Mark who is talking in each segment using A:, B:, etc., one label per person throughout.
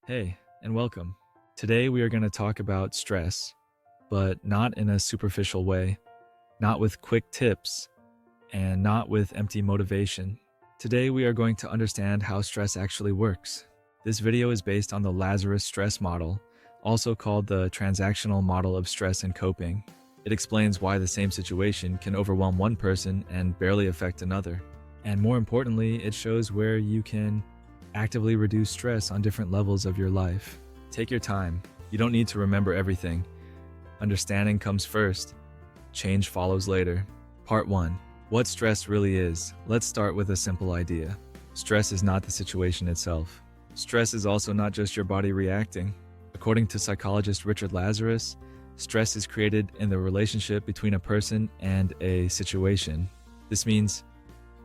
A: Hey, and welcome. Today we are going to talk about stress, but not in a superficial way, not with quick tips, and not with empty motivation. Today we are going to understand how stress actually works. This video is based on the Lazarus stress model, also called the transactional model of stress and coping. It explains why the same situation can overwhelm one person and barely affect another. And more importantly, it shows where you can actively reduce stress on different levels of your life. Take your time. You don't need to remember everything. Understanding comes first. Change follows later. Part 1. What stress really is. Let's start with a simple idea. Stress is not the situation itself. Stress is also not just your body reacting. According to psychologist Richard Lazarus, stress is created in the relationship between a person and a situation. This means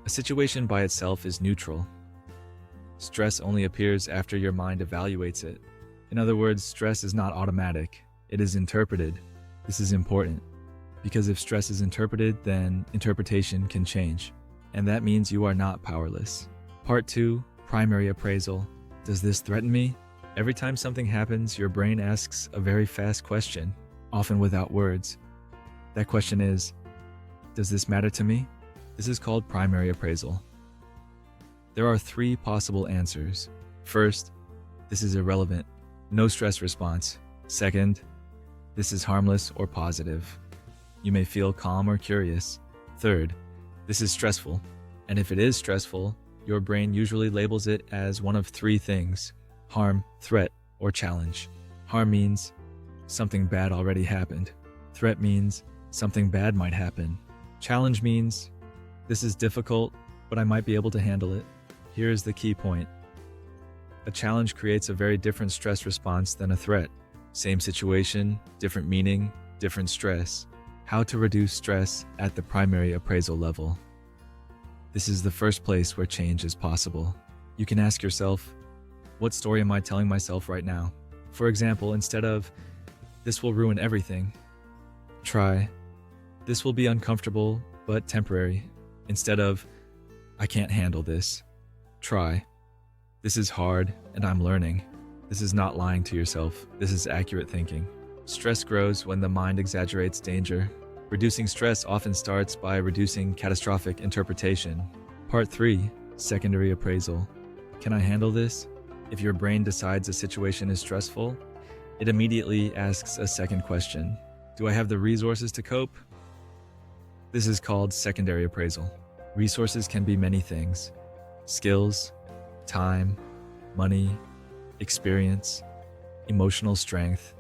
A: a situation by itself is neutral. Stress only appears after your mind evaluates it. In other words, stress is not automatic. It is interpreted. This is important, because if stress is interpreted, then interpretation can change. And that means you are not powerless. Part 2, primary appraisal. Does this threaten me? Every time something happens, your brain asks a very fast question, often without words. That question is, does this matter to me? This is called primary appraisal. There are 3 possible answers. First, this is irrelevant, no stress response. Second, this is harmless or positive. You may feel calm or curious. Third, this is stressful. And if it is stressful, your brain usually labels it as one of 3 things: harm, threat, or challenge. Harm means something bad already happened. Threat means something bad might happen. Challenge means this is difficult, but I might be able to handle it. Here is the key point. A challenge creates a very different stress response than a threat. Same situation, different meaning, different stress. How to reduce stress at the primary appraisal level. This is the first place where change is possible. You can ask yourself, what story am I telling myself right now? For example, instead of, this will ruin everything, try, this will be uncomfortable but temporary. Instead of, I can't handle this, try, this is hard and I'm learning. This is not lying to yourself. This is accurate thinking. Stress grows when the mind exaggerates danger. Reducing stress often starts by reducing catastrophic interpretation. Part 3, secondary appraisal. Can I handle this? If your brain decides a situation is stressful, it immediately asks a second question. Do I have the resources to cope? This is called secondary appraisal. Resources can be many things: skills, time, money, experience, emotional strength,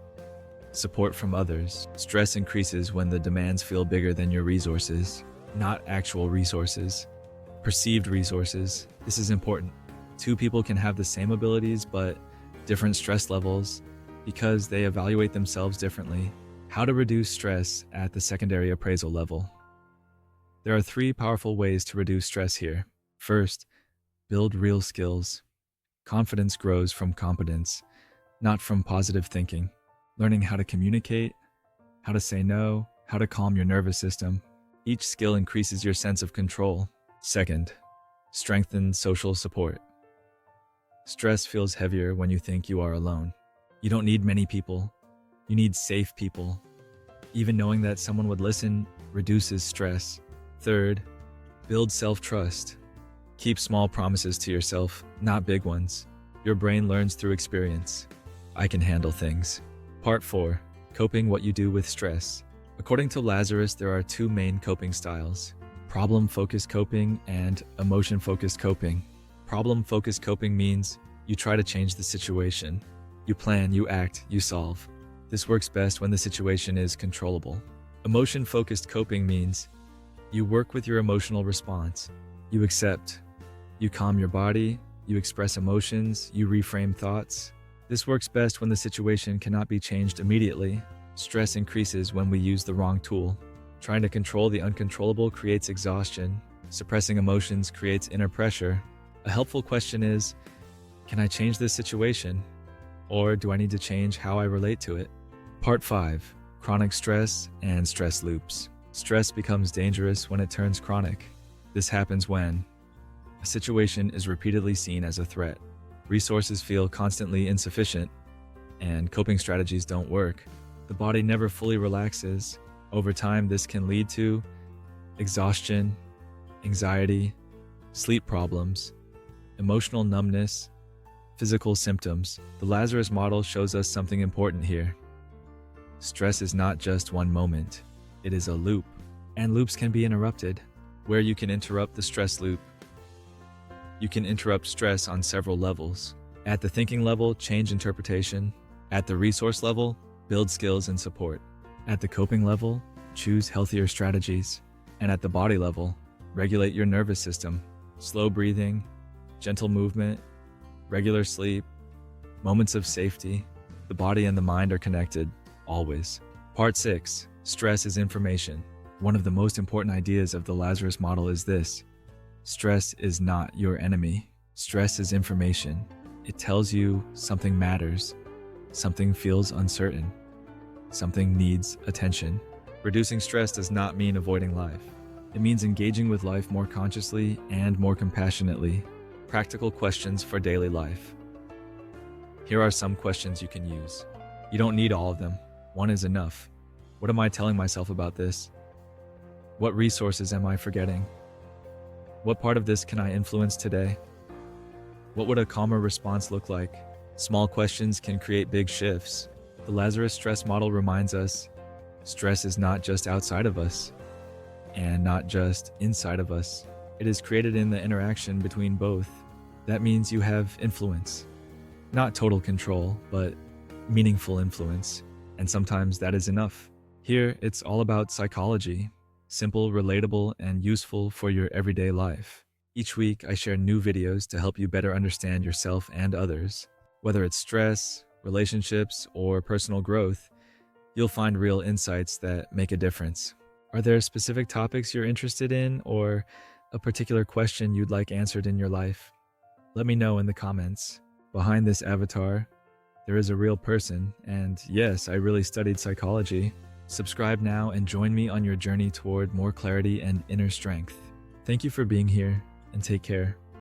A: support from others. Stress increases when the demands feel bigger than your resources, not actual resources, perceived resources. This is important. 2 people can have the same abilities but different stress levels because they evaluate themselves differently. How to reduce stress at the secondary appraisal level. There are 3 powerful ways to reduce stress here. First, build real skills. Confidence grows from competence, not from positive thinking. Learning how to communicate, how to say no, how to calm your nervous system. Each skill increases your sense of control. Second, strengthen social support. Stress feels heavier when you think you are alone. You don't need many people. You need safe people. Even knowing that someone would listen reduces stress. Third, build self-trust. Keep small promises to yourself, not big ones. Your brain learns through experience. I can handle things. Part 4, coping, what you do with stress. According to Lazarus, there are 2 main coping styles: problem-focused coping and emotion-focused coping. Problem-focused coping means you try to change the situation. You plan, you act, you solve. This works best when the situation is controllable. Emotion-focused coping means you work with your emotional response. You accept. You calm your body. You express emotions. You reframe thoughts. This works best when the situation cannot be changed immediately. Stress increases when we use the wrong tool. Trying to control the uncontrollable creates exhaustion. Suppressing emotions creates inner pressure. A helpful question is, can I change this situation? Or do I need to change how I relate to it? Part 5, chronic stress and stress loops. Stress becomes dangerous when it turns chronic. This happens when a situation is repeatedly seen as a threat. resources feel constantly insufficient, and coping strategies don't work. The body never fully relaxes. Over time, this can lead to exhaustion, anxiety, sleep problems, emotional numbness, physical symptoms. The Lazarus model shows us something important here. Stress is not just one moment, it is a loop, and loops can be interrupted. Where you can interrupt the stress loop, you can interrupt stress on several levels. At the thinking level, change interpretation. At the resource level, build skills and support. At the coping level, choose healthier strategies. And at the body level, regulate your nervous system. Slow breathing, gentle movement, regular sleep, moments of safety. The body and the mind are connected, always. Part 6. Stress is information. One of the most important ideas of the Lazarus model is this: stress is not your enemy. Stress is information. It tells you something matters, something feels uncertain, something needs attention. Reducing stress does not mean avoiding life. It means engaging with life more consciously and more compassionately. Practical questions for daily life. Here are some questions you can use. You don't need all of them. One is enough. What am I telling myself about this? What resources am I forgetting? What part of this can I influence today? What would a calmer response look like? Small questions can create big shifts. The Lazarus stress model reminds us stress is not just outside of us and not just inside of us. It is created in the interaction between both. That means you have influence. Not total control, but meaningful influence. And sometimes that is enough. Here, it's all about psychology. Simple, relatable, and useful for your everyday life. Each week, I share new videos to help you better understand yourself and others. Whether it's stress, relationships, or personal growth, you'll find real insights that make a difference. Are there specific topics you're interested in or a particular question you'd like answered in your life? Let me know in the comments. Behind this avatar, there is a real person, and yes, I really studied psychology. Subscribe now and join me on your journey toward more clarity and inner strength. Thank you for being here, and take care.